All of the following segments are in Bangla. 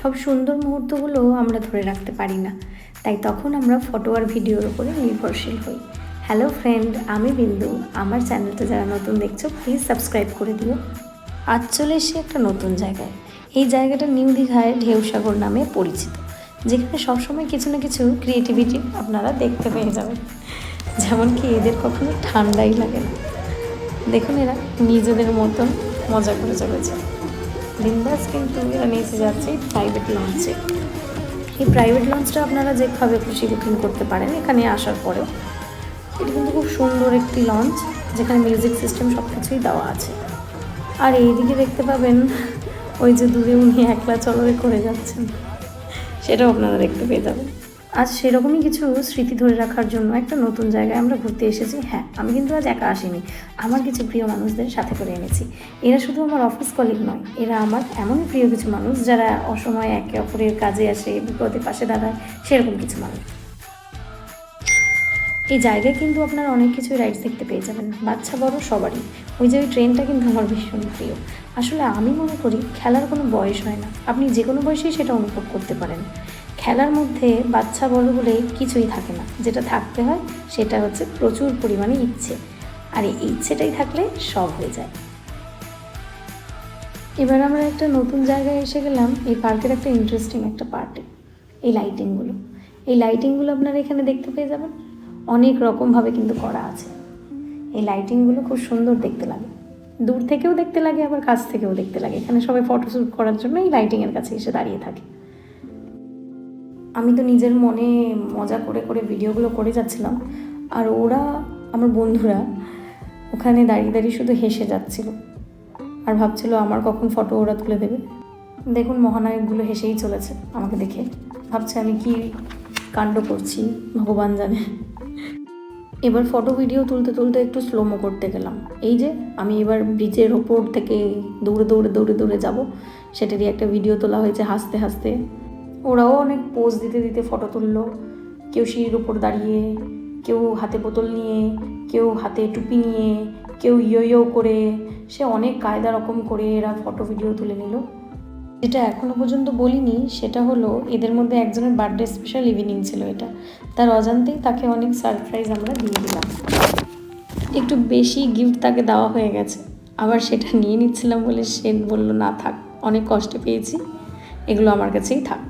সব সুন্দর মুহূর্তগুলো আমরা ধরে রাখতে পারি না, তাই তখন আমরা ফটো আর ভিডিওর উপরে নির্ভরশীল হই। হ্যালো ফ্রেন্ড, আমি বিন্দু। আমার চ্যানেলটা যারা নতুন দেখছো প্লিজ সাবস্ক্রাইব করে দিও। আজ চলে এসে একটা নতুন জায়গায়। এই জায়গাটা নিউ দীঘায় ঢেউসাগর নামে পরিচিত, যেখানে সবসময় কিছু না কিছু ক্রিয়েটিভিটি আপনারা দেখতে পেয়ে যাবেন। যেমন কি এদের কখনো ঠান্ডাই লাগে না। দেখুন এরা নিজেদের মতন মজা করে চলেছে বিন্দাস, কিন্তু এরা নিচে যাচ্ছে প্রাইভেট লঞ্চে। এই প্রাইভেট লঞ্চটা আপনারা যেভাবে খুশি বুকিং করতে পারেন এখানে আসার পরেও। এটা কিন্তু খুব সুন্দর একটি লঞ্চ, যেখানে মিউজিক সিস্টেম সব কিছুই দেওয়া আছে। আর এইদিকে দেখতে পাবেন ওই যে দূরে উনি একলা চলরে করে যাচ্ছেন, সেটাও আপনারা দেখতে পেয়ে যাবেন। আজ সেরকমই কিছু স্মৃতি ধরে রাখার জন্য একটা নতুন জায়গায় আমরা ঘুরতে এসেছি। হ্যাঁ, আমি কিন্তু আজ একা আসিনি, আমার কিছু প্রিয় মানুষদের সাথে করে এনেছি। এরা শুধু আমার অফিস কলিগ নয়, এরা আমার এমন প্রিয় কিছু মানুষ যারা অসময়ে একে অপরের কাজে আসে, বিপদে পাশে দাঁড়ায়, সেরকম কিছু মানুষ। এই জায়গায় কিন্তু আপনারা অনেক কিছু রাইডস দেখতে পেয়ে যাবেন, বাচ্চা বড় সবারই। ওই যে ওই ট্রেনটা কিন্তু আমার ভীষণ প্রিয়। আসলে আমি মনে করি খেলার কোনো বয়স হয় না, আপনি যে কোনো বয়সেই সেটা অনুভব করতে পারেন। খেলার মধ্যে বাচ্চা বড় বলে কিছুই থাকে না, যেটা থাকতে হয় সেটা হচ্ছে প্রচুর পরিমাণে ইচ্ছে, আর এই ইচ্ছেটাই থাকলে সব হয়ে যায়। এবার আমরা একটা নতুন জায়গায় এসে গেলাম। এই পার্কের একটা ইন্টারেস্টিং একটা পার্টে এই লাইটিংগুলো আপনারা এখানে দেখতে পেয়ে যাবেন। অনেক রকমভাবে কিন্তু করা আছে। এই লাইটিংগুলো খুব সুন্দর দেখতে লাগে, দূর থেকেও দেখতে লাগে আবার কাছ থেকেও দেখতে লাগে। এখানে সবাই ফটোশ্যুট করার জন্য এই লাইটিংয়ের কাছে এসে দাঁড়িয়ে থাকে। আমি তো নিজের মনে মজা করে করে ভিডিওগুলো করে যাচ্ছিলাম, আর ওরা আমার বন্ধুরা ওখানে দাঁড়িয়ে দাঁড়িয়ে শুধু হেসে যাচ্ছিল আর ভাবছিল আমার কখন ফটো ওরা তুলে দেবে। দেখুন মহানায়কগুলো হেসেই চলেছে আমাকে দেখে, ভাবছে আমি কি কাণ্ড করছি ভগবান জানে। এবার ফটো ভিডিও তুলতে তুলতে একটু স্লোমো করতে গেলাম। এই যে আমি এবার ব্রিজের ওপর থেকে দৌড়ে যাব, সেটারই একটা ভিডিও তোলা হয়েছে হাসতে হাসতে। ওরাও অনেক পোজ দিতে দিতে ফটো তুললো, কেউ সিঁড়ির ওপর দাঁড়িয়ে, কেউ হাতে বোতল নিয়ে, কেউ হাতে টুপি নিয়ে, কেউ ইয়ো করে, সে অনেক কায়দা রকম করে এরা ফটো ভিডিও তুলে নিল। যেটা এখনও পর্যন্ত বলিনি সেটা হলো এদের মধ্যে একজনের বার্থডে স্পেশাল ইভিনিং ছিল এটা, তার অজান্তেই তাকে অনেক সারপ্রাইজ আমরা দিয়ে দিলাম। একটু বেশি গিফট তাকে দেওয়া হয়ে গেছে, আবার সেটা নিয়ে নিচ্ছিলাম বলে সে বলল না থাক, অনেক কষ্টে পেয়েছি, এগুলো আমার কাছেই থাক।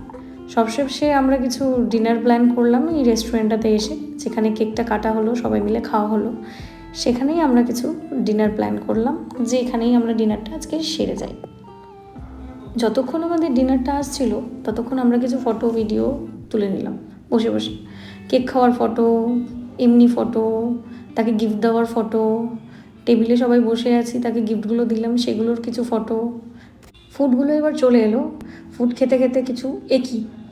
সবশেষে আমরা কিছু ডিনার প্ল্যান করলাম এই রেস্টুরেন্টটাতে এসে, যেখানে কেকটা কাটা হলো, সবাই মিলে খাওয়া হলো। সেখানেই আমরা কিছু ডিনার প্ল্যান করলাম যে এখানেই আমরা ডিনারটা আজকে সেরে যাই। যতক্ষণ আমাদের ডিনারটা আসছিল ততক্ষণ আমরা কিছু ফটো ভিডিও তুলে নিলাম বসে বসে। কেক খাওয়ার ফটো, এমনি ফটো, তাকে গিফট দেওয়ার ফটো, টেবিলে সবাই বসে আছি তাকে গিফটগুলো দিলাম সেগুলোর কিছু ফটো। ফুডগুলো এবার চলে এলো, ফুড খেতে খেতে কিছু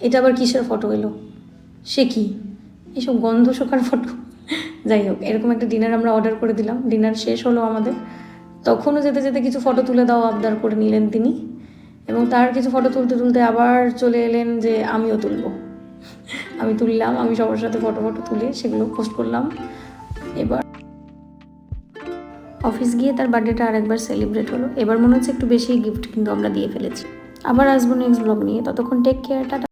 এটা আবার কিসের ফটো এলো, সে কি এসব গন্ধ শোকার ফটো। যাই হোক, এরকম একটা ডিনার আমরা অর্ডার করে দিলাম। ডিনার শেষ হলো আমাদের, তখনও যেতে যেতে কিছু ফটো তুলে দাও আবদার করে নিলেন তিনি, এবং তার কিছু ফটো তুলতে তুলতে আবার চলে এলেন যে আমিও তুলবো। আমি তুললাম, আমি সবার সাথে ফটো তুলে সেগুলো পোস্ট করলাম। এবার অফিস গিয়ে তার বার্থডেটা আরেকবার সেলিব্রেট হলো। এবার মনে হচ্ছে একটু বেশি গিফট কিন্তু আমরা দিয়ে ফেলেছি। আবার আসবো নেক্সট ব্লগ নিয়ে, ততক্ষণ টেক কেয়ার, টাটা।